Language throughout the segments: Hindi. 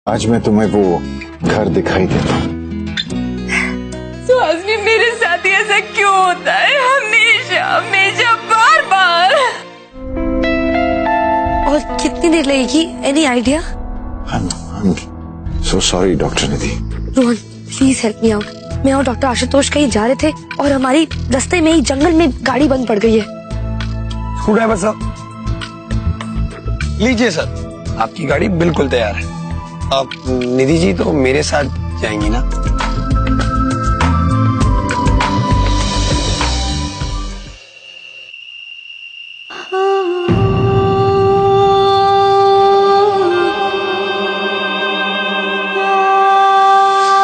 आज मैं तुम्हें वो घर दिखाई देता हूँ। सुहासिनी, मेरे साथ ऐसा क्यों होता है? हमेशा हमेशा बार बार। और कितनी देर लगेगी? Any idea? I'm so sorry, doctor Nidhi. Rohan, please help me out. मैं और डॉक्टर आशुतोष कहीं जा रहे थे और हमारी रास्ते में ही जंगल में गाड़ी बंद पड़ गई है। स्क्रू ड्राइवर साहब, लीजिए सर, आपकी गाड़ी बिल्कुल तैयार है। आप निधि जी तो मेरे साथ जाएंगी ना?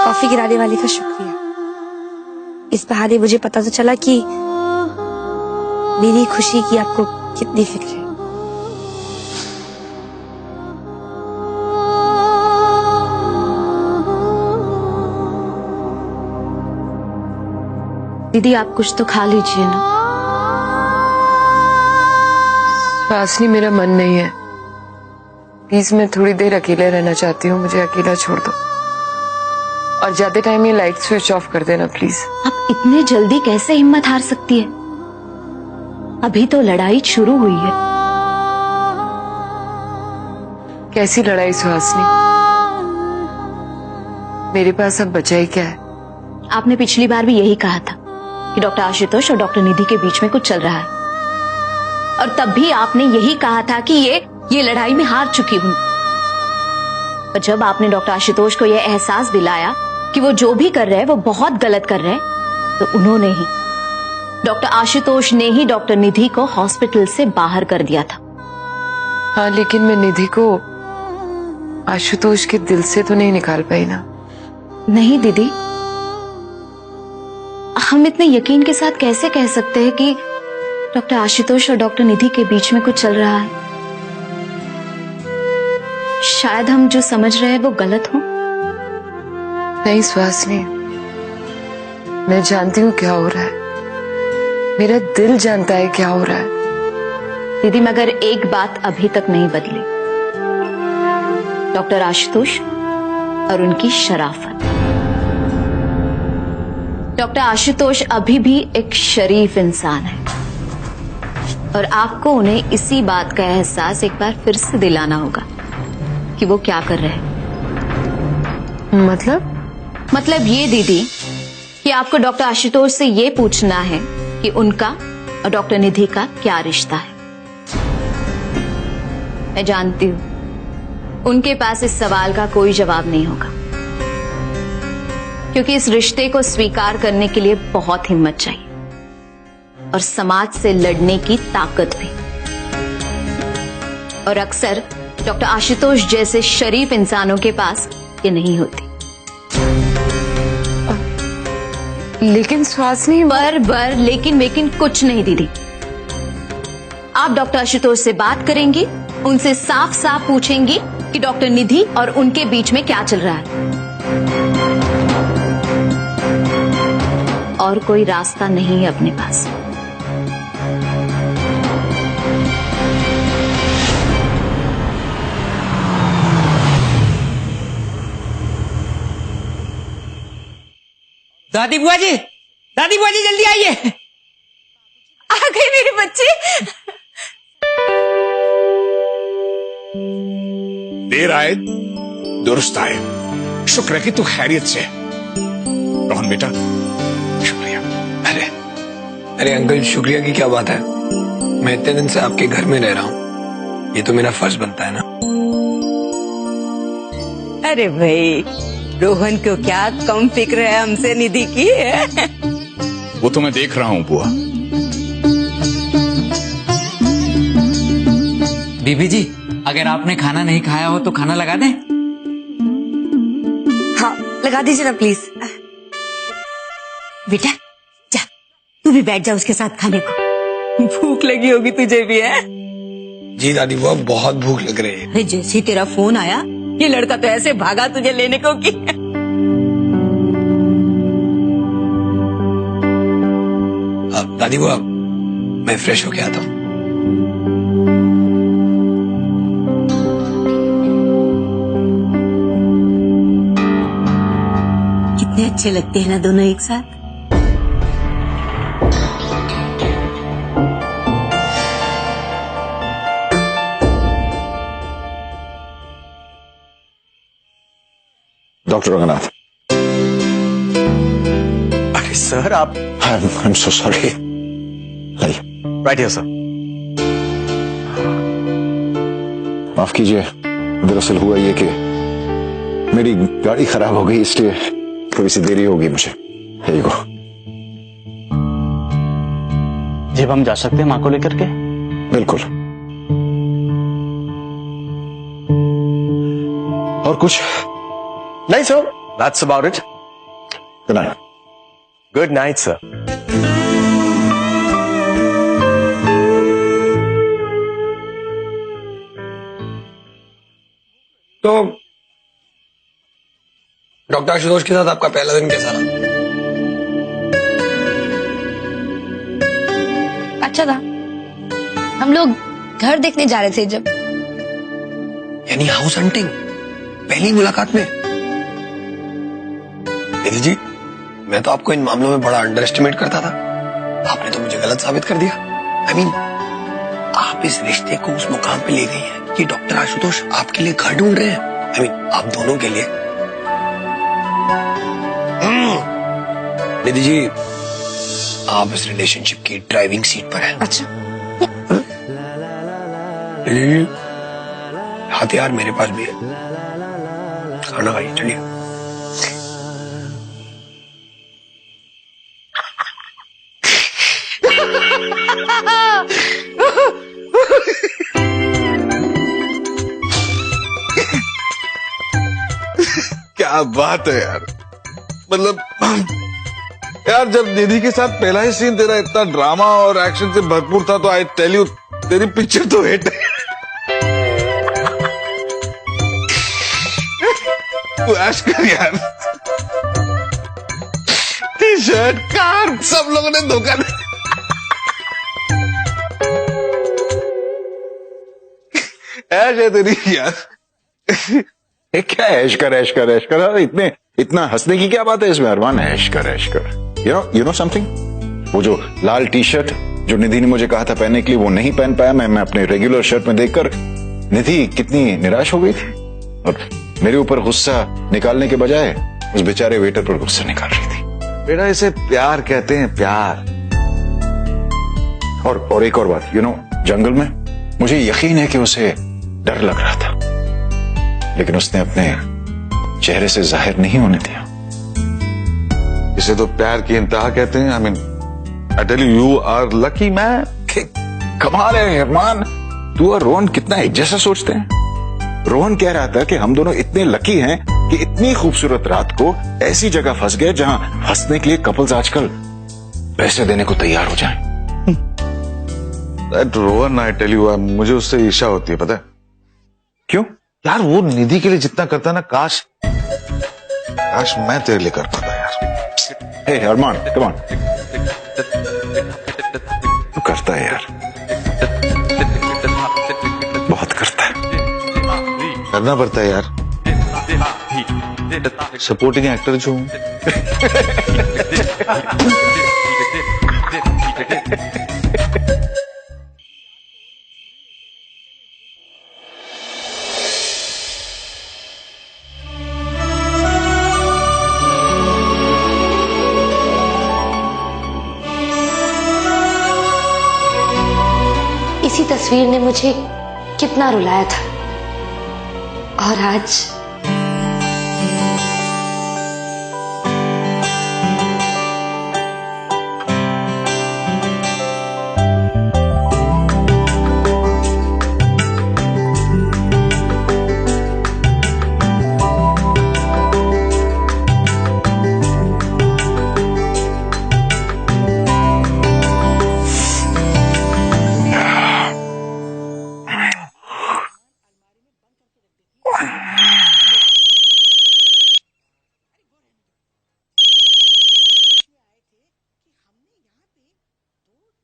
कॉफी गिराने वाले का शुक्रिया। इस बहाने मुझे पता तो चला कि मेरी खुशी की आपको कितनी फिक्र है। दीदी, आप कुछ तो खा लीजिए ना। सुहासिनी, मेरा मन नहीं है। प्लीज, मैं थोड़ी देर अकेले रहना चाहती हूँ। मुझे अकेला छोड़ दो और जाते टाइम ये लाइट स्विच ऑफ कर देना प्लीज। आप इतने जल्दी कैसे हिम्मत हार सकती है? अभी तो लड़ाई शुरू हुई है। कैसी लड़ाई सुहासिनी? मेरे पास अब बचा ही क्या है? आपने पिछली बार भी यही कहा था कि डॉक्टर आशुतोष और डॉक्टर निधि के बीच में कुछ चल रहा है, और तब भी आपने यही कहा था कि ये लड़ाई में हार चुकी हूं। और जब आपने डॉक्टर आशुतोष को यह एहसास दिलाया कि वो जो भी कर रहे हैं वो बहुत गलत कर रहे हैं, तो उन्होंने ही, डॉक्टर आशुतोष ने ही डॉक्टर निधि को हॉस्पिटल से बाहर कर दिया था। हाँ, लेकिन मैं निधि को आशुतोष के दिल से तो नहीं निकाल पाई ना। नहीं दीदी, हम इतने यकीन के साथ कैसे कह सकते हैं कि डॉक्टर आशुतोष और डॉक्टर निधि के बीच में कुछ चल रहा है? शायद हम जो समझ रहे हैं वो गलत हो। नहीं सुहासिनी, मैं जानती हूँ क्या हो रहा है। मेरा दिल जानता है क्या हो रहा है। दीदी, मगर एक बात अभी तक नहीं बदली, डॉक्टर आशुतोष और उनकी शराफत। डॉक्टर आशुतोष अभी भी एक शरीफ इंसान है, और आपको उन्हें इसी बात का एहसास एक बार फिर से दिलाना होगा कि वो क्या कर रहे हैं। मतलब ये दीदी कि आपको डॉक्टर आशुतोष से ये पूछना है कि उनका और डॉक्टर निधि का क्या रिश्ता है। मैं जानती हूं उनके पास इस सवाल का कोई जवाब नहीं होगा, क्योंकि इस रिश्ते को स्वीकार करने के लिए बहुत हिम्मत चाहिए और समाज से लड़ने की ताकत भी। और अक्सर डॉक्टर आशुतोष जैसे शरीफ इंसानों के पास ये नहीं होती। लेकिन सुहासिनी, बर लेकिन कुछ नहीं दीदी। आप डॉक्टर आशुतोष से बात करेंगी, उनसे साफ साफ पूछेंगी कि डॉक्टर निधि और उनके बीच में क्या चल रहा है। और कोई रास्ता नहीं है अपने पास। दादी बुआ जी जल्दी आइए। आ गई मेरी बच्ची। देर आए दुरुस्त आए। शुक्र है कि तू खैरियत से है। रोहन बेटा, शुक्रिया। अरे अंकल, शुक्रिया की क्या बात है? मैं इतने दिन से आपके घर में रह रहा हूँ, ये तो मेरा फर्ज बनता है ना। अरे भाई, रोहन को क्या कम फिक्र है हमसे निधि की है? वो तो मैं देख रहा हूँ बुआ। बीबी जी, अगर आपने खाना नहीं खाया हो तो खाना लगा दें? हाँ, लगा दीजिए ना प्लीज। बेटा जा, तू भी बैठ जा उसके साथ खाने को। भूख लगी होगी तुझे भी, है? जी दादी बुआ, बहुत भूख लग रही है। अरे जैसे ही तेरा फोन आया, ये लड़का तो ऐसे भागा तुझे लेने को कि। अब दादी बुआ, मैं फ्रेश होके आता हूँ। कितने अच्छे लगते हैं ना दोनों एक साथ। डॉक्टर रंगनाथ, अरे सर आप आई एम सो सॉरी। लाइए, राइट हियर सर। माफ कीजिए, दरअसल हुआ ये कि मेरी गाड़ी खराब हो गई, इसलिए थोड़ी सी देरी होगी मुझे। यही को जी, अब हम जा सकते हैं माँ को लेकर के? बिल्कुल। और कुछ? नहीं sir, that's about it. Good night. Good night sir. तो डॉक्टर आशुतोष के साथ आपका पहला दिन कैसा रहा? अच्छा था। हम लोग घर देखने जा रहे थे जब। यानी हाउस हंटिंग पहली मुलाकात में? दीदी जी, मैं तो आपको इन मामलों में बड़ा अंडर एस्टिमेट करता था। आपने तो मुझे गलत साबित कर दिया। I mean, आप इस रिश्ते को उस मुकाम पे ले गई हैं कि डॉक्टर आशुतोष आपके लिए घर ढूंढ रहे हैं। I mean, आप दोनों के लिए। दीदी जी, आप इस रिलेशनशिप की ड्राइविंग सीट पर हैं। अच्छा, दीदी जी, हथियार मेरे पास भी है। खाना खाइए, चलिए। क्या बात है यार, मतलब यार जब निधि के साथ पहला ही सीन तेरा इतना ड्रामा और एक्शन से भरपूर था, तो आई टेल यू तेरी पिक्चर तो हिट है। तू ऐश कर यार। टी शर्ट, कार, सब लोगों ने धोखा दिया। ऐश है तेरी यार। ये क्या ऐश कर ऐश कर ऐश कर? इतने इतना हंसने की क्या बात है इसमें अरमान? ऐश कर ऐश कर। यू नो समथिंग, वो जो लाल टी शर्ट जो निधि ने मुझे कहा था पहनने के लिए, वो नहीं पहन पाया। मैं अपने रेगुलर शर्ट में देखकर निधि कितनी निराश हो गई थी, और मेरे ऊपर गुस्सा निकालने के बजाय उस बेचारे वेटर पर गुस्सा निकाल रही थी। बेटा, इसे प्यार कहते हैं, प्यार। और एक और बात, जंगल में मुझे यकीन है कि उसे डर लग रहा था, लेकिन उसने अपने चेहरे से जाहिर नहीं होने दिया। इसे तो प्यार की इंतहा कहते हैं। I mean, I tell you are lucky man. कमाल है अरमान, तू और रोहन कितना एक जैसा सोचते हैं। रोहन कह रहा था कि हम दोनों इतने लकी हैं कि इतनी खूबसूरत रात को ऐसी जगह फंस गए जहां हंसने के लिए कपल्स आजकल पैसे देने को तैयार हो जाएं। रोहन, आई टेल यू, मुझे उससे ईर्ष्या होती है, पता है क्यों? यार वो निधि के लिए जितना करता ना, काश मैं तेरे लिए कर पाता यार। हे अरमान, कम ऑन, तू करता है यार, बहुत करता है। करना पड़ता है यार, सपोर्टिंग एक्टर जो हूं। इसी तस्वीर ने मुझे कितना रुलाया था, और आज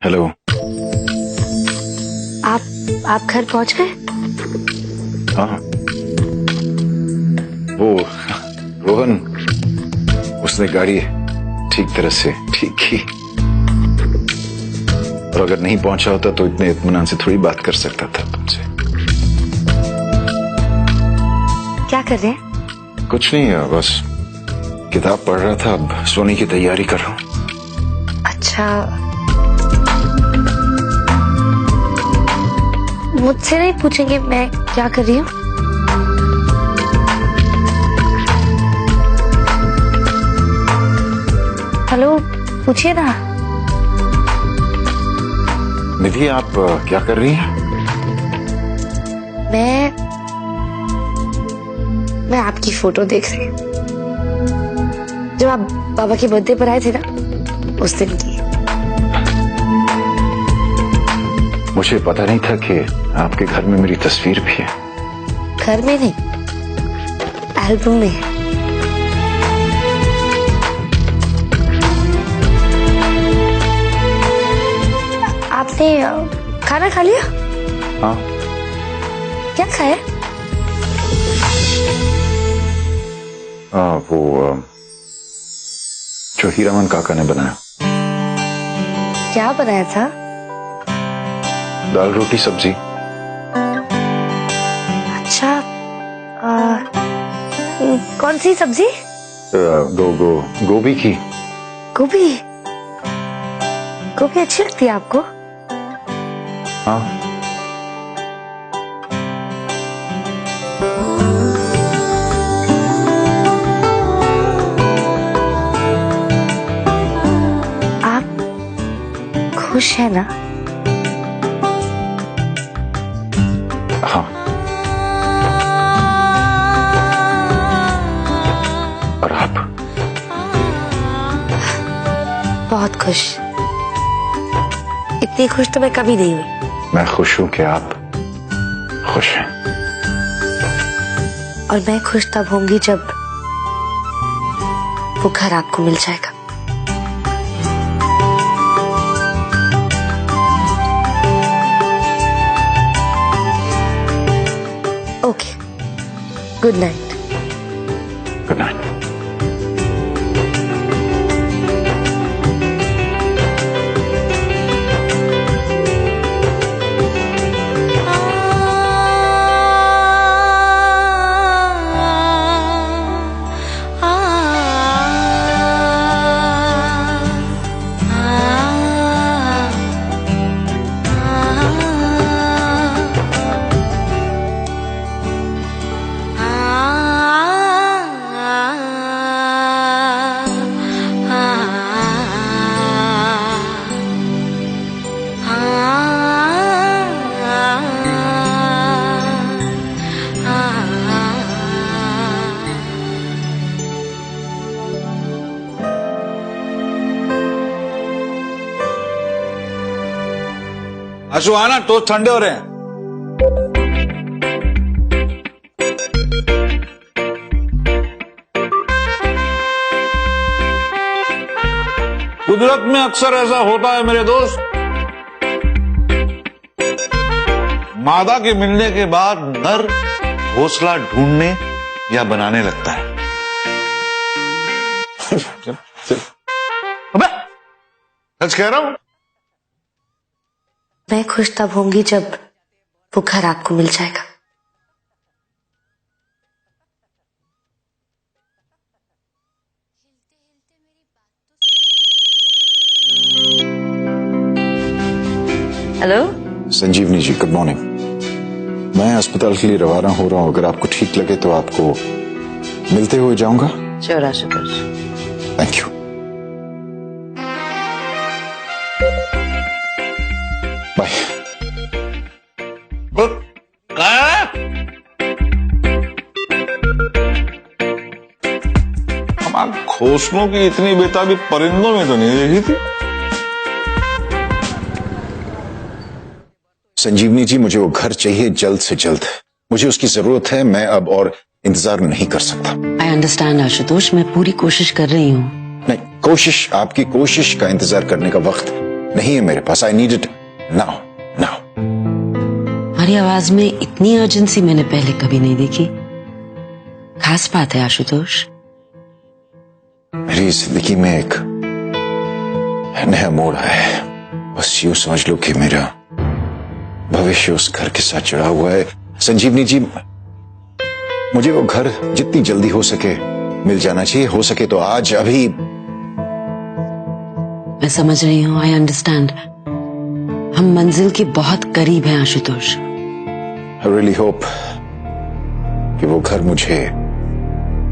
हेलो, आप घर पहुंच गए? हाँ, वो रोहन उस उसने गाड़ी ठीक तरह से ठीक की, और अगर नहीं पहुंचा होता तो इतने इत्मीनान से थोड़ी बात कर सकता था तुमसे। क्या कर रहे हैं? कुछ नहीं है, बस किताब पढ़ रहा था, अब सोने की तैयारी कर रहा हूं। अच्छा, मुझसे नहीं पूछेंगे मैं क्या कर रही हूँ? हेलो, पूछिए ना। निधि, आप क्या कर रही हैं? मैं आपकी फोटो देख रही हूँ, जब आप बाबा के बर्थडे पर आए थे ना, उस दिन की। मुझे पता नहीं था कि आपके घर में मेरी तस्वीर भी है। घर में नहीं, एल्बम में है। आपने खाना खा लिया? हाँ। क्या खाया? वो जो हीरामन काका ने बनाया। क्या बनाया था? दाल रोटी सब्जी। अच्छा, कौन सी सब्जी? गोभी की। गोभी? गोभी अच्छी लगती है आपको? हाँ। आप खुश है ना? हाँ। और आप? बहुत खुश। इतनी खुश तो मैं कभी नहीं हुई। मैं खुश हूं कि आप खुश हैं। और मैं खुश तब होंगी जब वो घर आपको मिल जाएगा। Okay, good night. Good night. Ashu, आना, टोस्ट ठंडे हो रहे हैं। कुदरत में अक्सर ऐसा होता है मेरे दोस्त, मादा के मिलने के बाद नर घोंसला ढूंढने या बनाने लगता है। अबे, सच कह रहा हूं। मैं खुश तब होंगी जब वो घर आपको मिल जाएगा। हेलो, संजीवनी जी, गुड मॉर्निंग। मैं अस्पताल के लिए रवाना हो रहा हूं। अगर आपको ठीक लगे तो आपको मिलते हुए जाऊंगा। Sure Ashutosh. Thank you. Bye. हमारे घोंसलों की इतनी बेताबी परिंदों में तो नहीं देखी थी। संजीवनी जी, मुझे वो घर चाहिए जल्द से जल्द। मुझे उसकी जरूरत है। मैं अब और इंतजार नहीं कर सकता। आई अंडरस्टैंड आशुतोष, मैं पूरी कोशिश कर रही हूँ। नहीं, कोशिश, आपकी कोशिश का इंतजार करने का वक्त नहीं है मेरे पास। I need it now now. हमारी आवाज में इतनी अर्जेंसी मैंने पहले कभी नहीं देखी। खास बात है आशुतोष। मेरी मेरी जिंदगी में एक नया मोड़ आया है। बस यूं समझ लो कि मेरा भविष्य उस घर के साथ जुड़ा हुआ है। संजीवनी जी, मुझे वो घर जितनी जल्दी हो सके मिल जाना चाहिए। हो सके तो आज, अभी। मैं समझ रही हूँ, आई अंडरस्टैंड। हम मंजिल के बहुत करीब हैं आशुतोष। आई रियली होप कि वो घर मुझे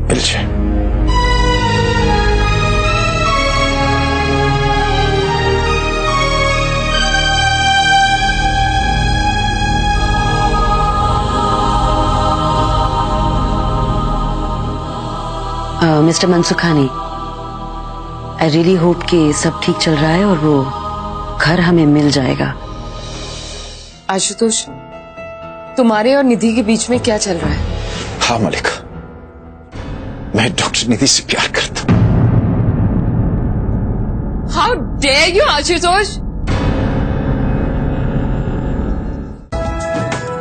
मिल जाए। Mister Mansukhani, I really hope कि सब ठीक चल रहा है और वो घर हमें मिल जाएगा। आशुतोष, तुम्हारे और निधि के बीच में क्या चल रहा है? हाँ मलिका, मैं डॉक्टर निधि से प्यार करता हूं। How dare you Ashutosh!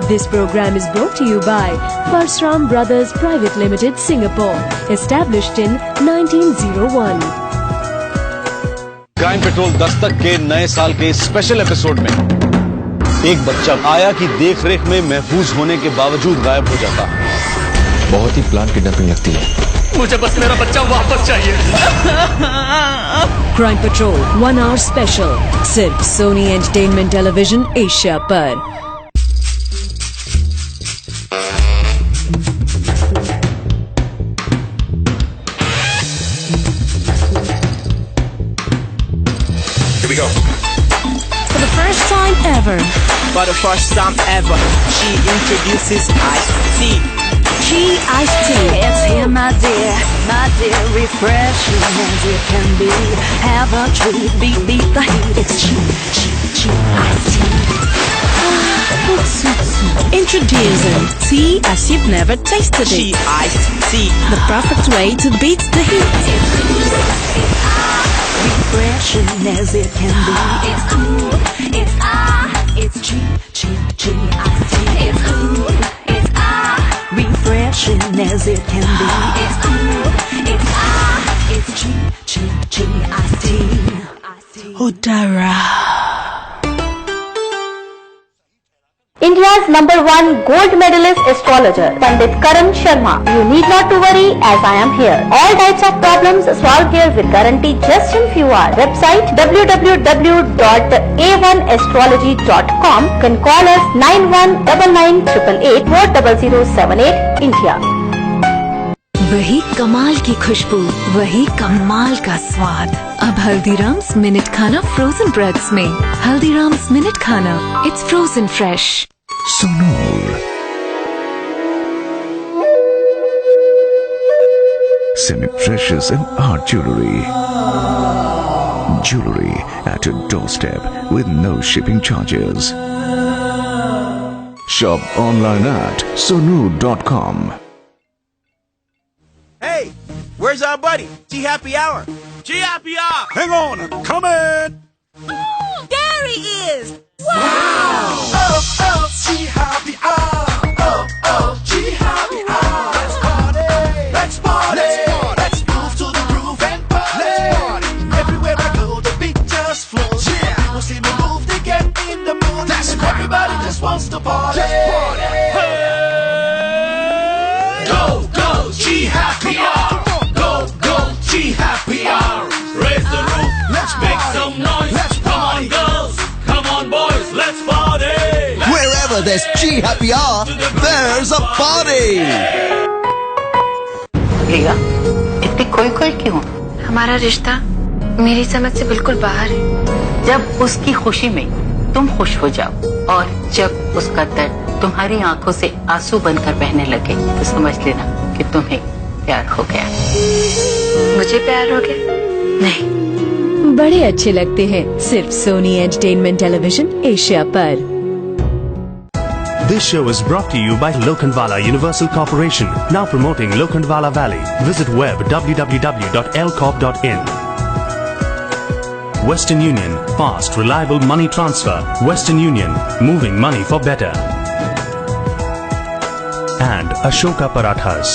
This program is brought to you by Parsram Brothers Private Limited, Singapore, established in 1901. Crime petrol Dastak के नए साल के स्पेशल एपिसोड में एक बच्चा आया की देखरेख में महफूज होने के बावजूद गायब हो जाता। बहुत ही प्लान किडनैपिंग लगती है। मुझे बस मेरा बच्चा वापस चाहिए। Crime Patrol 1 hour special, सिर्फ Sony Entertainment Television Asia पर। Here we go. For the first time ever, For the first time ever, she introduces iced tea. Tea Iced Tea. It's here, my dear, refreshing as it can be. Have a treat, beat the heat. It's tea, iced tea. Introducing tea as you've never tasted Tea it. iced tea. The perfect way to beat the heat. Refreshing as it can be. It's cool, it's tea, iced tea. It's cool, it's refreshing as it can be. It's cool, it's tea, iced tea. Udara. India's #1 gold medalist astrologer, Pandit Karan Sharma. You need not to worry as I am here. All types of problems solved here with guarantee just in few hours. Website www.a1astrology.com. Can call us 919988400078 India. वही कमाल की खुशबू, वही कमाल का स्वाद। अब हल्दीराम्स मिनट खाना फ्रोजन ब्रेड्स में। हल्दीराम्स मिनट खाना, it's frozen fresh. Sonor. Semi-precious and art jewelry. Jewelry at your doorstep with no shipping charges. Shop online at sonor.com. Hey, where's our buddy? G Happy Hour. G Happy Hour. Hang on, I'm coming. There he is. G Happy Hour. G Happy Hour. Let's party. Let's party. Let's move to the groove and party. Everywhere I go, the beat just flows. Yeah. People see me move, they get in the mood. That's right. Everybody just wants to party. Hey. Go, G Happy Hour. Go, G Happy Hour. Raise the roof. Let's make some noise. Let's come on, girls. Come on, boys. Let's party. Wherever there's G Happy Hour, there's a party. प्रिया, इतनी खोई क्यों? हमारा रिश्ता मेरी समझ से बिल्कुल बाहर है। जब उसकी खुशी में तुम खुश हो जाओ और जब उसका दर्द तुम्हारी आंखों से आंसू बनकर बहने लगे तो समझ लेना कि तुम्हें प्यार हो गया। मुझे प्यार हो गया? नहीं, बड़े अच्छे लगते हैं सिर्फ सोनी एंटरटेनमेंट टेलीविजन एशिया पर। This show is brought to you by Lokhandwala Universal Corporation, now promoting Lokhandwala Valley. Visit web www.lcorp.in. Western Union, fast, reliable money transfer. Western Union, moving money for better. And Ashoka Parathas.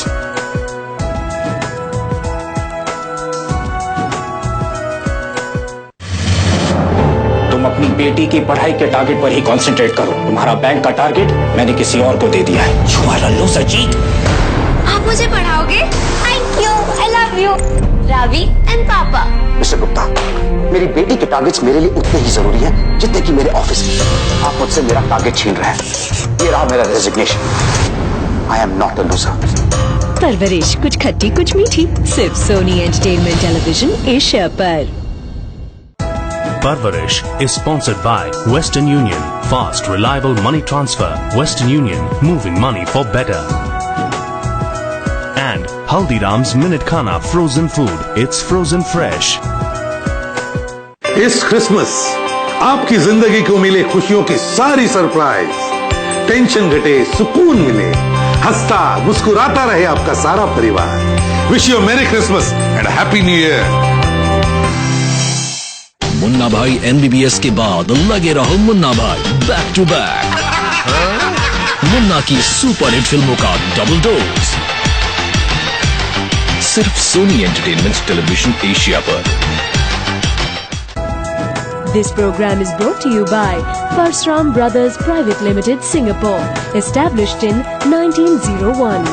बेटी की पढ़ाई के टारगेट पर ही कंसंट्रेट करो। तुम्हारा बैंक का टारगेट मैंने किसी और को दे दिया है। You are a loser, जीत। आप मुझे पढ़ाओगे? Thank you, I love you, Ravi and पापा। मिस्टर गुप्ता, मेरी बेटी के टारगेट्स मेरे लिए उतने ही जरूरी हैं जितने कि मेरे ऑफिस के। आप मुझसे मेरा टारगेट छीन रहे हैं। ये रहा मेरा resignation. I am not a loser. परवरिश कुछ खट्टी कुछ मीठी, सिर्फ सोनी एंटरटेनमेंट टेलीविजन एशिया पर। Parvarish is sponsored by Western Union. Fast, reliable money transfer. Western Union, moving money for better. And Haldiram's Minute Khana frozen food. It's frozen fresh. इस क्रिसमस आपकी जिंदगी को मिले खुशियों की सारी सरप्राइज, टेंशन घटे, सुकून मिले, हंसता मुस्कुराता रहे आपका सारा परिवार। विश यू मेरी Christmas and happy new year. Munna भाई MBBS के बाद लगे रहो मुन्ना भाई बैक टू बैक। मुन्ना की सुपर हिट फिल्मों का डबल डोज सिर्फ सोनी एंटरटेनमेंट टेलीविजन एशिया पर। This program is brought to you by Parsram Brothers Private Limited, Singapore, established in 1901.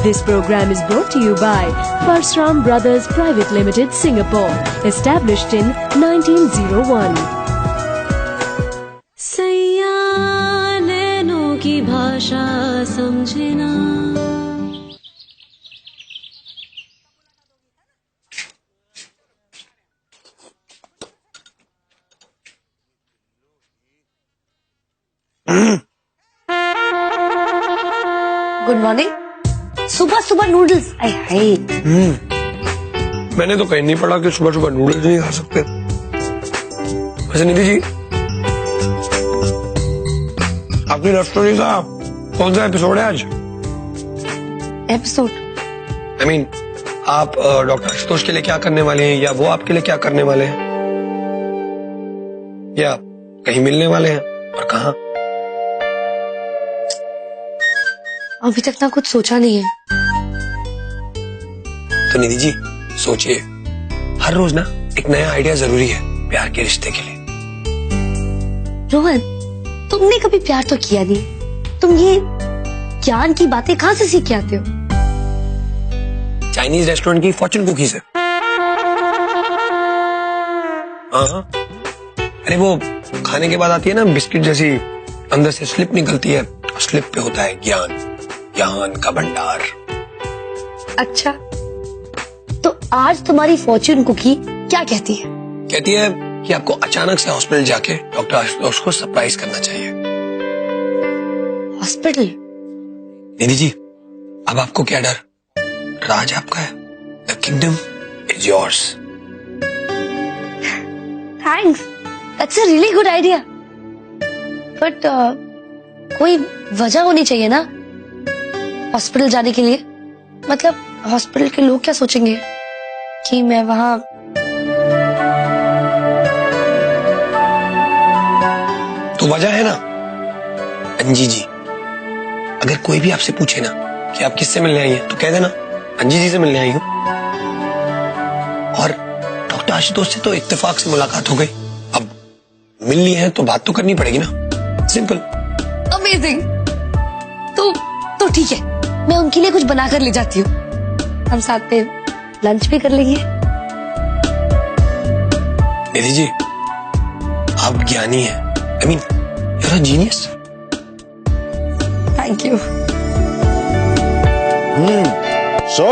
This program is brought to you by Parsram Brothers Private Limited, Singapore, established in 1901. सैया नैनों की भाषा समझना। Good morning. सुबह सुबह नूडल्स, आई हेट। मैंने तो कहीं नहीं पढ़ा कि सुबह सुबह नूडल्स नहीं खा सकते। वैसे निधि जी, आपकी लव स्टोरी का कौन सा एपिसोड है आज? एपिसोड? I mean, आप डॉक्टर आशुतोष के लिए क्या करने वाले हैं, या वो आपके लिए क्या करने वाले हैं, या कहीं मिलने वाले हैं, और कहाँ? अभी तक ना कुछ सोचा नहीं है। तो निधि जी सोचिए, हर रोज ना एक नया आइडिया जरूरी है प्यार के रिश्ते के लिए। रोहन, तुमने कभी प्यार तो किया नहीं, तुम ये ज्ञान की बातें कहाँ से सीख के आते हो? चाइनीज रेस्टोरेंट की फॉर्चून कुकी से। हाँ, अरे वो खाने के बाद आती है ना बिस्किट जैसी, अंदर से स्लिप निकलती है, और स्लिप पे होता है ज्ञान, ज्ञान का भंडार। अच्छा, तो आज तुम्हारी फॉर्च्यून कुकी क्या कहती है? कहती है कि आपको अचानक से हॉस्पिटल जाके डॉक्टर आशुतोष को सरप्राइज करना चाहिए। हॉस्पिटल? निधि जी, अब आपको क्या डर, राज आपका है। The kingdom is yours. Thanks, that's a really good idea. But कोई वजह होनी चाहिए ना हॉस्पिटल जाने के लिए। मतलब हॉस्पिटल के लोग क्या सोचेंगे कि मैं वहां। तो वजह है ना अंजी जी। अगर कोई भी आपसे पूछे ना कि आप किससे मिलने आई हैं, तो कह देना अंजी जी से मिलने आई हूं। और डॉक्टर आशुतोष से तो इत्तेफाक से मुलाकात हो गई, अब मिलनी है तो बात तो करनी पड़ेगी ना। सिंपल। अमेजिंग। तो ठीक है, मैं उनके लिए कुछ बनाकर ले जाती हूँ, हम साथ में लंच भी कर लेंगे। निधि जी, आप ज्ञानी हैं। I mean, you are a genius. Thank you. So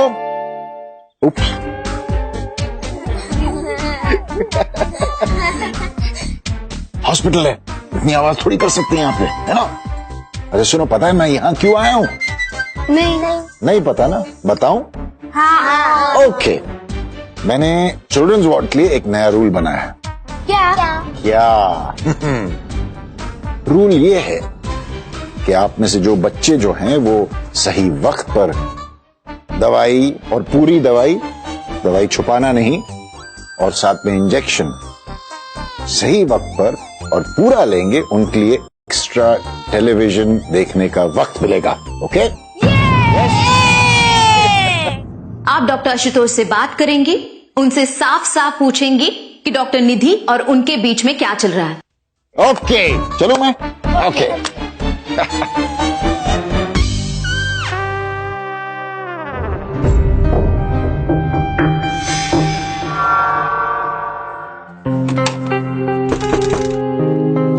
oops, hospital है, इतनी आवाज थोड़ी कर सकते हैं यहाँ पे, है ना? अरे सुनो, पता है मैं यहाँ क्यों आया हूँ? नहीं पता ना, बताऊं? हाँ। ओके, मैंने चिल्ड्रंस वार्ड के लिए एक नया रूल बनाया है। क्या? रूल ये है कि आप में से जो बच्चे जो हैं वो सही वक्त पर दवाई, और पूरी दवाई छुपाना नहीं, और साथ में इंजेक्शन सही वक्त पर और पूरा लेंगे, उनके लिए एक्स्ट्रा टेलीविजन देखने का वक्त मिलेगा। ओके? आप डॉक्टर आशुतोष से बात करेंगी, उनसे साफ साफ पूछेंगी कि डॉक्टर निधि और उनके बीच में क्या चल रहा है। ओके, चलो मैं ओके।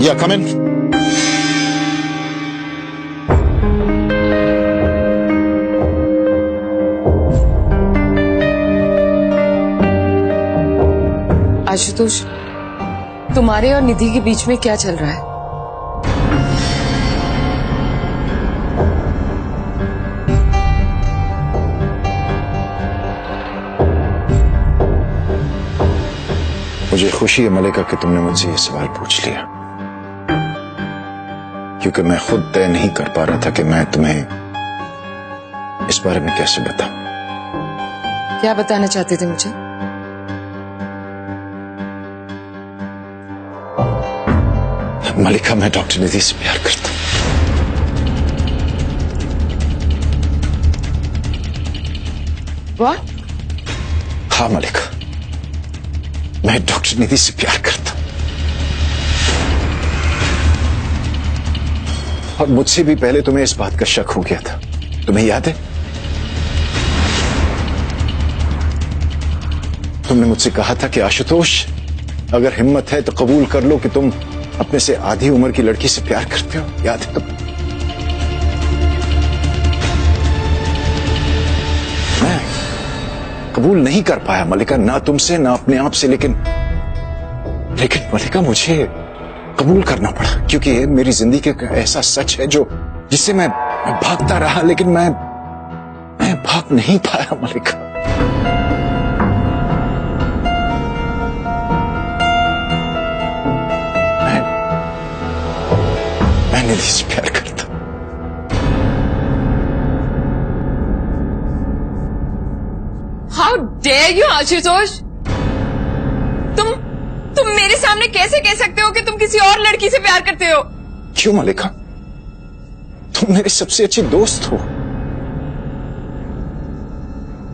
या कम इन। आशुतोष, तुम्हारे और निधि के बीच में क्या चल रहा है? मुझे खुशी है मलिका कि तुमने मुझसे ये सवाल पूछ लिया, क्योंकि मैं खुद तय नहीं कर पा रहा था कि मैं तुम्हें इस बारे में कैसे बताऊं। क्या बताना चाहते थे मुझे? मलिका, मैं डॉक्टर निधि से प्यार करता हूं। What? हाँ मलिका, मैं डॉक्टर निधि से प्यार करता हूं, और मुझसे भी पहले तुम्हें इस बात का शक हो गया था। तुम्हें याद है? तुमने मुझसे कहा था कि आशुतोष, अगर हिम्मत है तो कबूल कर लो कि तुम अपने से आधी उम्र की लड़की से प्यार करते हो। याद है तुम्हें? मैं कबूल नहीं कर पाया मलिका, ना तुमसे ना अपने आप से, लेकिन मलिका मुझे कबूल करना पड़ा, क्योंकि ये मेरी जिंदगी का ऐसा सच है जो जिससे मैं भागता रहा, लेकिन मैं भाग नहीं पाया मलिका। मैं निधि से प्यार करता हूं। How dare you, Ashutosh? तुम मेरे सामने कैसे कह सकते हो कि तुम किसी और लड़की से प्यार करते हो? क्यों मलिका? तुम मेरी सबसे अच्छी दोस्त हो।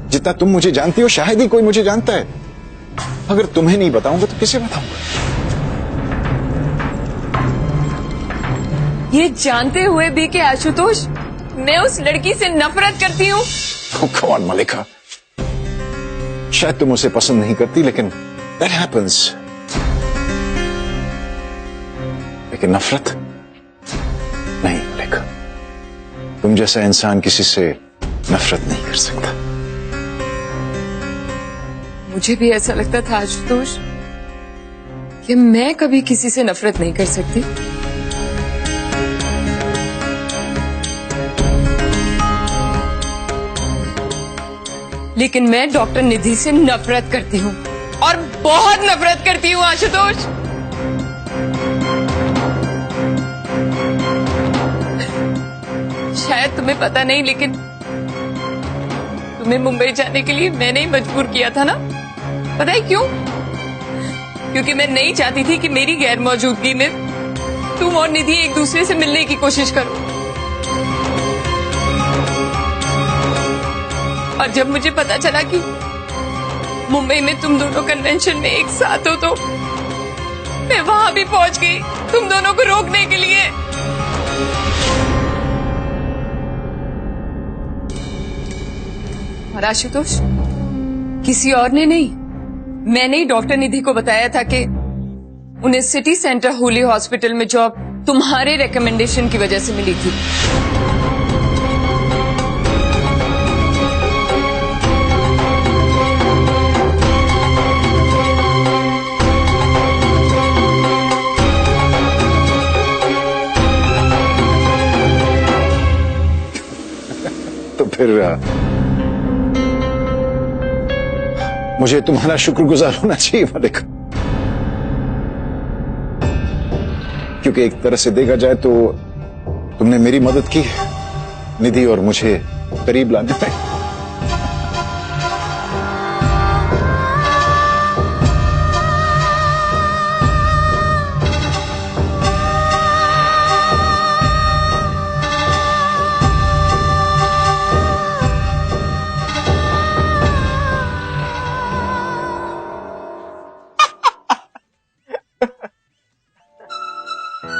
जितना तुम मुझे जानती हो शायद ही कोई मुझे जानता है। अगर तुम्हें नहीं बताऊंगा तो किसे बताऊंगा? ये जानते हुए भी कि आशुतोष, मैं उस लड़की से नफरत करती हूँ। Oh, come on, मलिका, शायद तुम उसे पसंद नहीं करती, लेकिन that happens। लेकिन नफरत नहीं मलिका, तुम जैसा इंसान किसी से नफरत नहीं कर सकता। मुझे भी ऐसा लगता था आशुतोष कि मैं कभी किसी से नफरत नहीं कर सकती, लेकिन मैं डॉक्टर निधि से नफरत करती हूँ, और बहुत नफरत करती हूँ आशुतोष। शायद तुम्हें पता नहीं, लेकिन तुम्हें मुंबई जाने के लिए मैंने ही मजबूर किया था ना। पता है क्यों? क्योंकि मैं नहीं चाहती थी कि मेरी गैर मौजूदगी में तुम और निधि एक दूसरे से मिलने की कोशिश करो। और जब मुझे पता चला कि मुंबई में तुम दोनों कन्वेंशन में एक साथ हो, तो मैं वहां भी पहुंच गई तुम दोनों को रोकने के लिए। और आशुतोष, किसी और ने नहीं, मैंने ही डॉक्टर निधि को बताया था कि उन्हें सिटी सेंटर होली हॉस्पिटल में जॉब तुम्हारे रिकमेंडेशन की वजह से मिली थी। तो फिर मुझे तुम्हारा शुक्रगुजार होना चाहिए मलिका, क्योंकि एक तरह से देखा जाए तो तुमने मेरी मदद की निधि और मुझे करीब लाने में।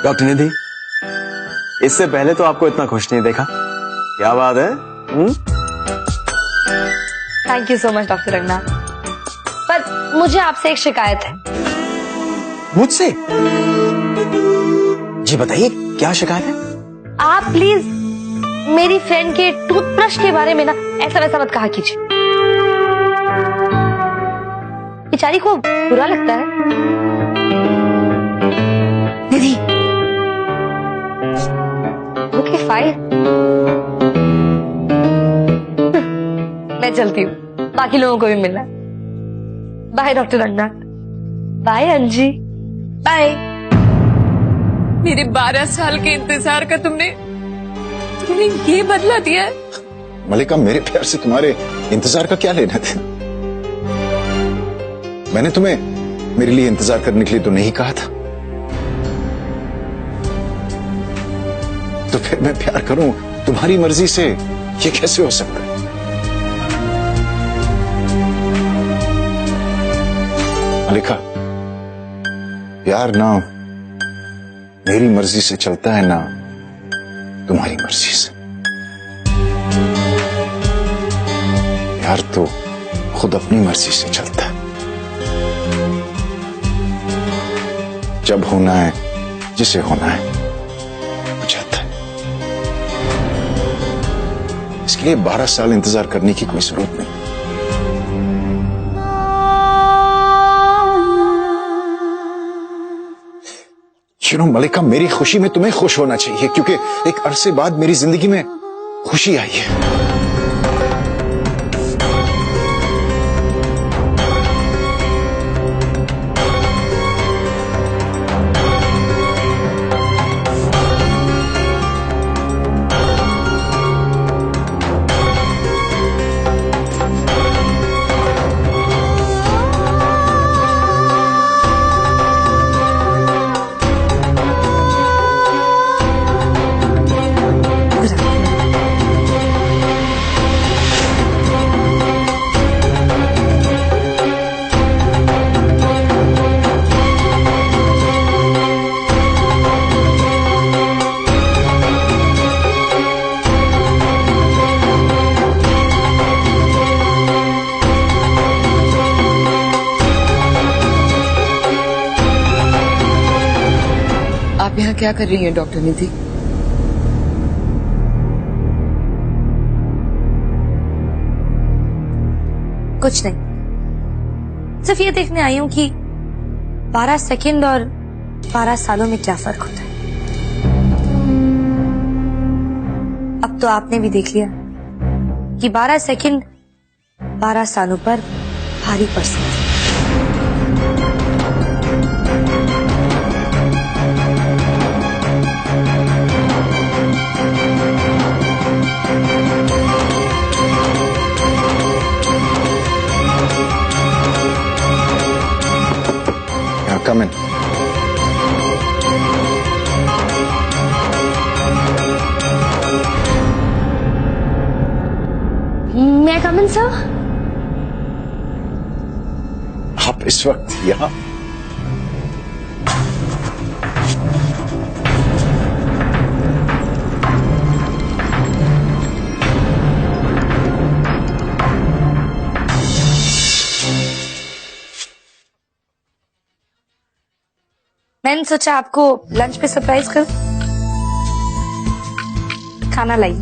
डॉक्टर निधि, इससे पहले तो आपको इतना खुश नहीं देखा। क्या बात है? Thank you so much doctor Ranganath, पर मुझे आपसे एक शिकायत है। मुझसे? जी बताइए, क्या शिकायत है? आप प्लीज मेरी फ्रेंड के टूथब्रश के बारे में ना ऐसा वैसा मत कहा कीजिए, बेचारी को बुरा लगता है। निधि, ओके फाइन, मैं चलती हूँ, बाकी लोगों को भी मिलना है। बाय डॉक्टर रंगनाथ, बाय अंजी, बाय। मेरे 12 साल के इंतजार का तुमने ये बदला दिया है। मलिका, मेरे प्यार से तुम्हारे इंतजार का क्या लेना था? मैंने तुम्हें मेरे लिए इंतजार करने के लिए तो नहीं कहा था, तो फिर मैं प्यार करूं तुम्हारी मर्जी से, ये कैसे हो सकता है? मलिका, प्यार ना मेरी मर्जी से चलता है ना तुम्हारी मर्जी से। प्यार तो खुद अपनी मर्जी से चलता है। जब होना है, जिसे होना है, हो जाता है। इसके लिए 12 साल इंतजार करने की कोई जरूरत नहीं। मलिका, मेरी खुशी में तुम्हें खुश होना चाहिए, क्योंकि एक अरसे बाद मेरी जिंदगी में खुशी आई है। आप यहाँ क्या कर रही हैं डॉक्टर निधि? कुछ नहीं, सिर्फ ये देखने आई हूं कि 12 सेकंड और 12 सालों में क्या फर्क होता है। अब तो आपने भी देख लिया कि 12 सेकंड 12 सालों पर भारी पड़ सकती है। Come in. May I come in, sir? आप इस वक्त यहाँ? मैंने सोचा आपको लंच पे सरप्राइज कर, खाना लाई।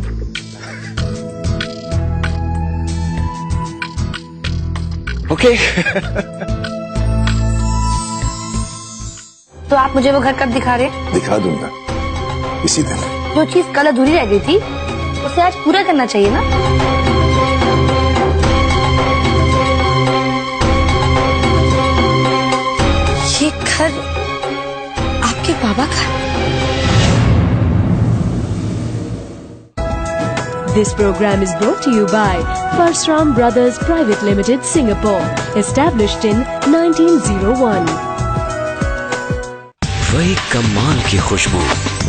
ओके। तो आप मुझे वो घर कब दिखा रहे हैं? दिखा दूंगा इसी दिन। जो चीज कल अधूरी रह गई थी उसे आज पूरा करना चाहिए ना। ये घर आपके बाबा का? This program is brought to you by Parsram Brothers Private Limited, Singapore, established in 1901. वही कमाल की खुशबू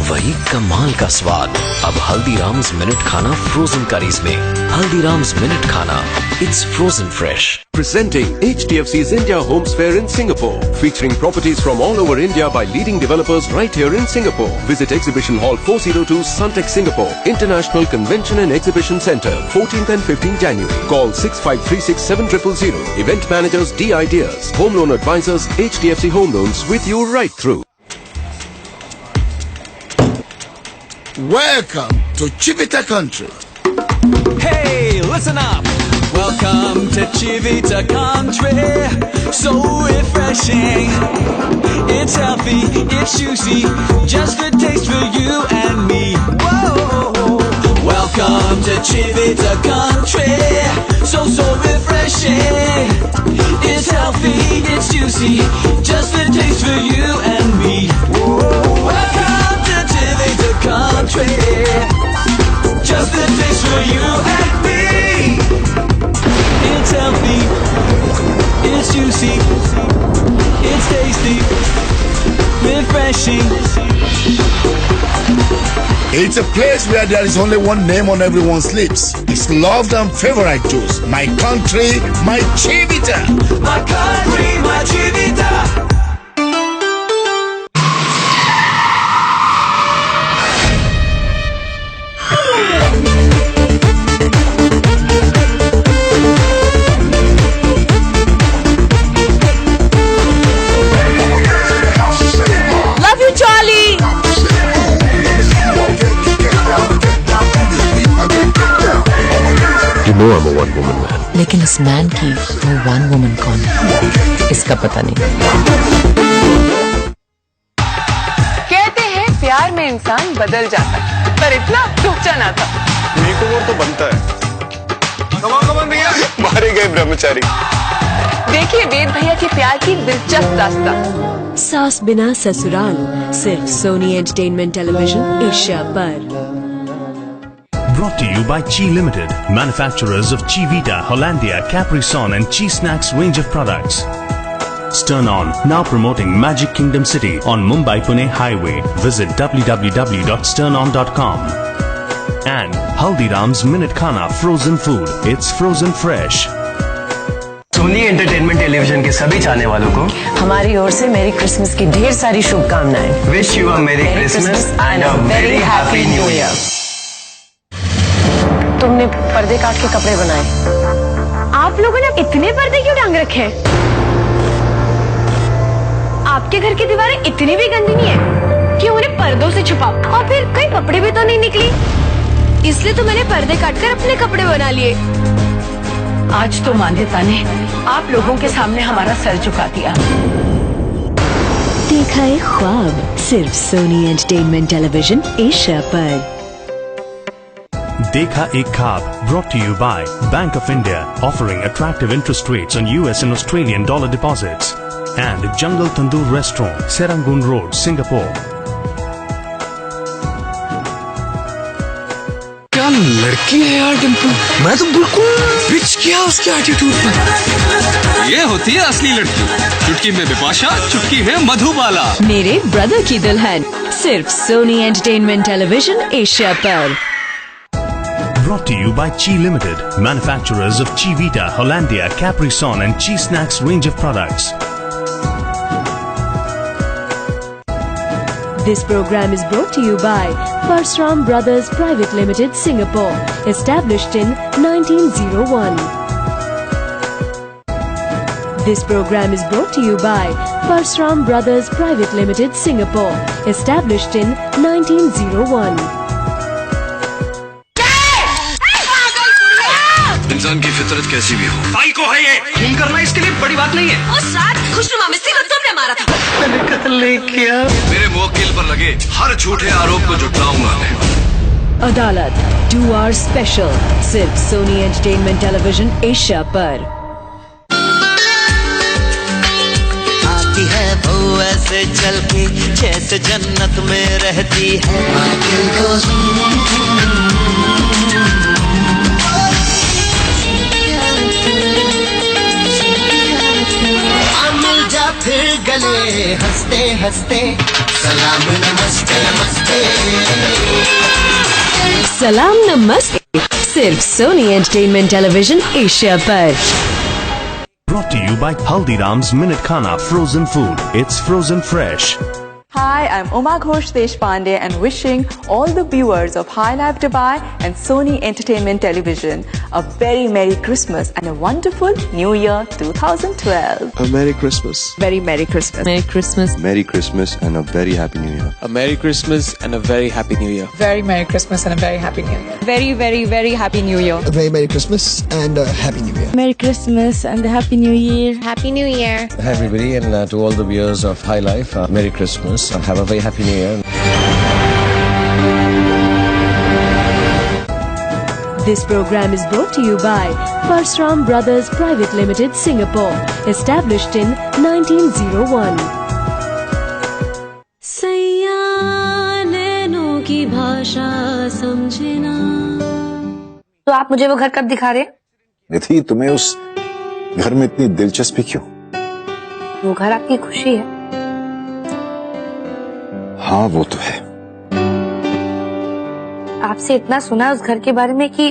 वही कमाल का स्वाद अब हल्दीराम्स मिनट खाना फ्रोजन करीज में। हल्दीराम्स मिनट खाना, it's frozen fresh. Presenting HDFC's India Homes Fair in Singapore, featuring properties from all over India by leading developers right here in Singapore. Visit Exhibition Hall 402 Sunteck Singapore, International Convention and Exhibition Centre, 14th and 15th January. Call 65367000. Event managers D Ideas, home loan advisors HDFC Home Loans, with you right through. Welcome to Chivita Country. Hey, listen up. Welcome to Chivita Country. So refreshing. It's healthy, it's juicy, just a taste for you and me. Whoa. Welcome to Chivita Country. So refreshing. It's healthy, it's juicy, just a taste for you and me. Whoa. Welcome to Chivita Country. Just a taste for you and me. It's healthy, it's juicy, it's tasty, refreshing. It's a place where there is only one name on everyone's lips. It's loved and favorite juice. My country, my Chivita. My country, my Chivita. Love you, Charlie. You know I'm a one woman man. लेकिन इस मैन की वो वन वुमन कौन है, इसका पता नहीं। कहते हैं प्यार में इंसान बदल जाता है, पर इतना सोचा ना था। मेकओवर तो बनता है। कमान भैया, मारे गए ब्रह्मचारी। देखिए वेद भैया के प्यार की दिलचस्प दास्तां। सास बिना ससुराल, सिर्फ सोनी एंटरटेनमेंट टेलीविजन एशिया पर। Brought to you by Chi Limited, manufacturers of Chivita, Hollandia, Capri-Sun and Chi Snacks range of products. Sternon, now promoting Magic Kingdom City on Mumbai-Pune Highway. Visit www.sternon.com. And Haldiram's Minute Khana Frozen Food. It's frozen fresh. Sony entertainment television के सभी चाहने वालों को हमारी ओर से मेरी क्रिसमस की ढेर सारी शुभकामनाएं। विश यू अ मेरी Christmas and a very happy new year. तुमने पर्दे काट के कपड़े बनाए। आप लोगों ने इतने पर्दे क्यों टांग रखे हैं? आपके घर की दीवारें इतनी भी गंदी नहीं है कि उन्हें पर्दों से छुपाओ। और फिर कहीं कपड़े भी तो नहीं निकली, इसलिए तो मैंने पर्दे काटकर अपने कपड़े बना लिए। आज तो मान्यता ने आप लोगों के सामने हमारा सर झुका दिया। देखा एक ख्वाब सिर्फ सोनी एंटरटेनमेंट टेलीविजन एशिया पर। Dekha Ek Khab, brought to you by Bank of India, offering attractive interest rates on US and Australian dollar deposits. And Jungle Tandoor Restaurant, Serangoon Road, Singapore. क्या लड़की है यार डिम्पल, मैं तो बिल्कुल बिच गया उसके एटीट्यूड पर। ये होती है असली लड़की, चुटकी में बिपाशा, चुटकी में मधुबाला। मेरे ब्रदर की दुल्हन सिर्फ सोनी एंटरटेनमेंट टेलीविजन एशिया पर। Brought to you by Chi Limited, manufacturers of Chivita, Hollandia, Capri-Sun and Chi Snacks range of products. This program is brought to you by Parsram Brothers Private Limited, Singapore, established in 1901. This program is brought to you by Parsram Brothers Private Limited, Singapore, established in 1901. इंसान की फितरत कैसी भी हो, भाई को है ये खून करना इसके लिए बड़ी बात नहीं है। उस रात खुशनुमा मिस्त्री को तुमने मारा था। मैंने कत्ल नहीं किया। मेरे मुवक्किल पर लगे हर झूठे आरोप को जुटाऊंगा मैं। अदालत 2 hours special सिर्फ सोनी एंटरटेनमेंट टेलीविजन एशिया पर। आती है वो ऐसे चल के जैसे जन्नत में रहती है। मिल जा फिर गले हंसते हंसते सलाम नमस्ते नमस्ते। सलाम नमस्ते सिर्फ सोनी एंटरटेनमेंट टेलीविजन एशिया पर। Brought to you by Haldiram's Minute Khana Frozen Food. It's frozen fresh. Hi, I'm Uma Ghosh Deshpande and wishing all the viewers of High Life Dubai and Sony Entertainment Television a very Merry Christmas and a wonderful New Year 2012. A Merry Christmas. Very Merry Christmas. Merry Christmas. Merry Christmas and a very Happy New Year. A Merry Christmas and a very Happy New Year. Very Merry Christmas and a very Happy New Year. Very, very, very Happy New Year. A very Merry Christmas and a Happy New Year. Merry Christmas and a Happy New Year. Happy New Year. Hi everybody, and to all the viewers of High Life, Merry Christmas. Have a very Happy New Year. This program is brought to you by Parsram Brothers Private Limited, Singapore, established in 1901. की भाषा समझना। तो आप मुझे वो घर कब दिखा रहे? निधि, तुम्हें उस घर में इतनी दिलचस्पी क्यों? वो घर आपकी खुशी है। हाँ वो तो है। आपसे इतना सुना है उस घर के बारे में कि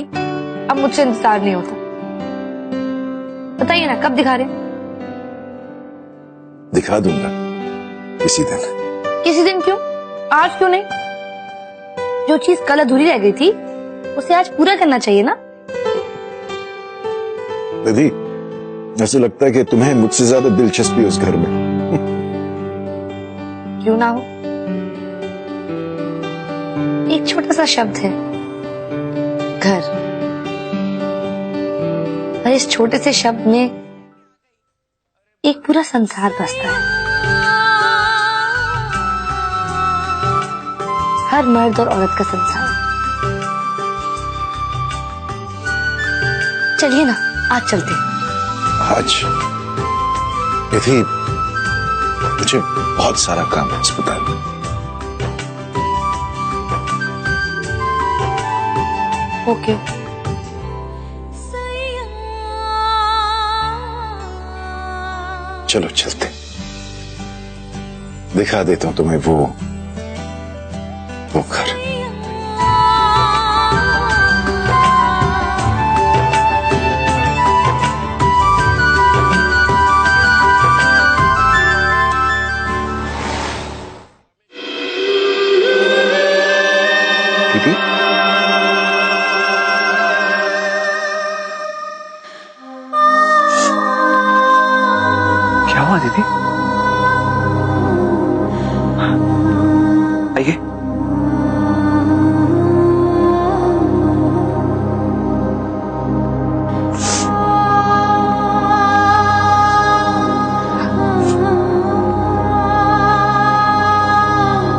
अब मुझसे इंतजार नहीं होता। बताइए ना कब दिखा रहे? दिखा दूंगा किसी दिन। किसी दिन क्यों? आज क्यों नहीं? जो चीज कल अधूरी रह गई थी उसे आज पूरा करना चाहिए ना। निधि, ऐसे लगता है कि तुम्हें मुझसे ज्यादा दिलचस्पी उस घर में। क्यों ना हो? एक छोटा सा शब्द है, घर, और इस छोटे से शब्द में एक पूरा संसार बसता है। हर मर्द और औरत का संसार। चलिए ना, आज चलते हैं। आज निधि, मुझे बहुत सारा काम है अस्पताल में। ओके। चलो चलते, दिखा देता हूं तुम्हें वो घर। दीदी, क्या हुआ दीदी? आइए।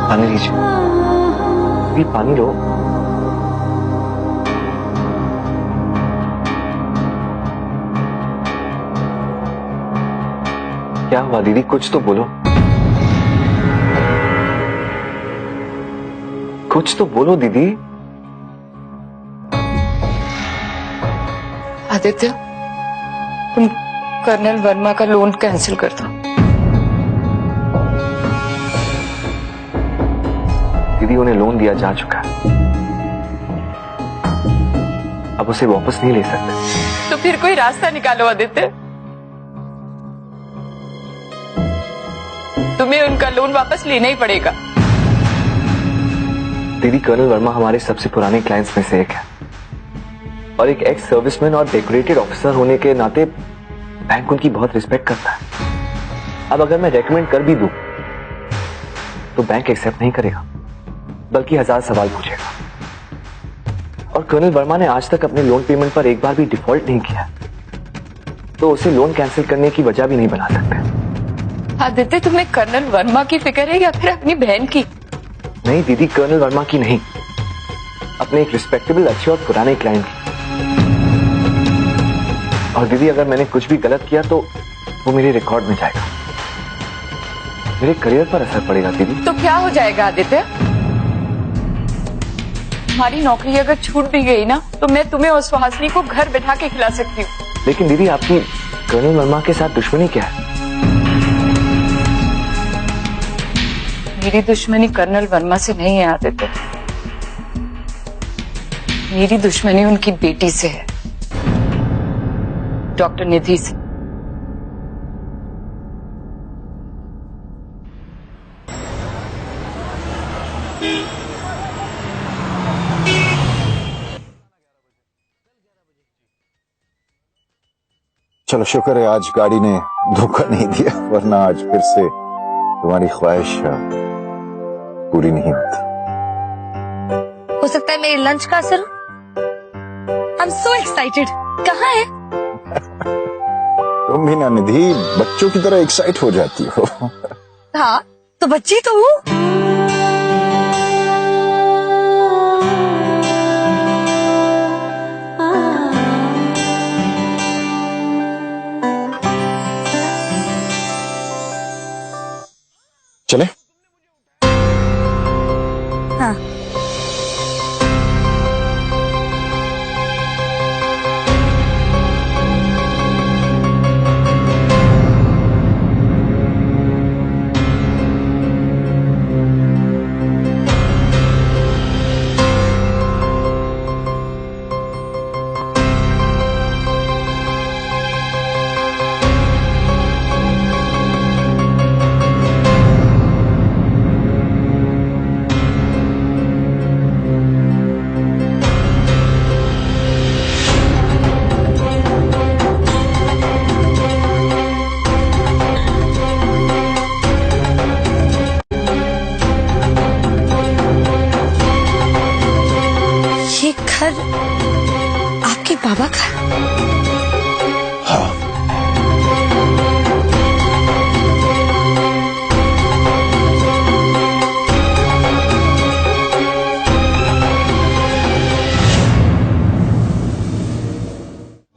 पानी लीजिए। ये पानी लो। क्या हुआ दीदी? कुछ तो बोलो, कुछ तो बोलो दीदी। आदित्य, तुम कर्नल वर्मा का लोन कैंसिल कर दो। दीदी, उन्हें लोन दिया जा चुका है, अब उसे वापस नहीं ले सकते। तो फिर कोई रास्ता निकालो आदित्य। तुम्हें उनका लोन वापस लेना ही पड़ेगा। दीदी, कर्नल वर्मा हमारे सबसे पुराने क्लाइंट्स में से एक है, और एक एक्स सर्विसमैन और डेकोरेटेड ऑफिसर होने के नाते बैंक उनकी बहुत रिस्पेक्ट करता है। अब अगर मैं रेकमेंड कर भी दूं तो बैंक एक्सेप्ट नहीं करेगा, बल्कि 1000 सवाल पूछेगा। और कर्नल वर्मा ने आज तक अपने लोन पेमेंट पर एक बार भी डिफॉल्ट नहीं किया, तो उसे लोन कैंसिल करने की वजह भी नहीं बना सकते। आदित्य, तुम्हें कर्नल वर्मा की फिक्र है या फिर अपनी बहन की? नहीं दीदी, कर्नल वर्मा की नहीं, अपने एक रिस्पेक्टेबल, अच्छे और पुराने क्लाइंट की। और दीदी, अगर मैंने कुछ भी गलत किया तो वो मेरे रिकॉर्ड में जाएगा, मेरे करियर पर असर पड़ेगा दीदी। तो क्या हो जाएगा आदित्य? हमारी नौकरी अगर छूट भी गई ना, तो मैं तुम्हें और सुहासिनी को घर बैठा के खिला सकती हूँ। लेकिन दीदी, आपकी कर्नल वर्मा के साथ दुश्मनी क्या है? मेरी दुश्मनी कर्नल वर्मा से नहीं है आदित्य, मेरी दुश्मनी उनकी बेटी से है, डॉक्टर निधि से। चलो शुक्र है आज गाड़ी ने धोखा नहीं दिया, वरना आज फिर से तुम्हारी ख्वाहिश पूरी नहीं होती। हो सकता है मेरे लंच का असर। I am so excited. कहाँ है? तुम भी ना निधि बच्चों की तरह एक्साइट हो जाती हो। हाँ तो बच्ची तो हूँ। चले? हाँ। ये घर आपके बाबा का? हाँ।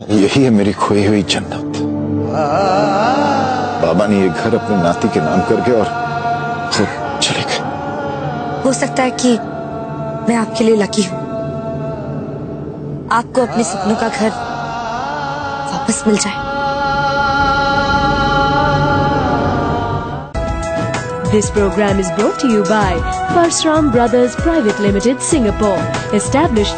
यही है मेरी खोई हुई जन्नत। बाबा ने ये घर अपने नाती के नाम करके और खुद चले गए। हो सकता है कि मैं आपके लिए लकी हूँ, आपको अपने सपनों का घर वापस मिल जाए। This program is brought to you by Parsram Brothers Private Limited, Singapore, established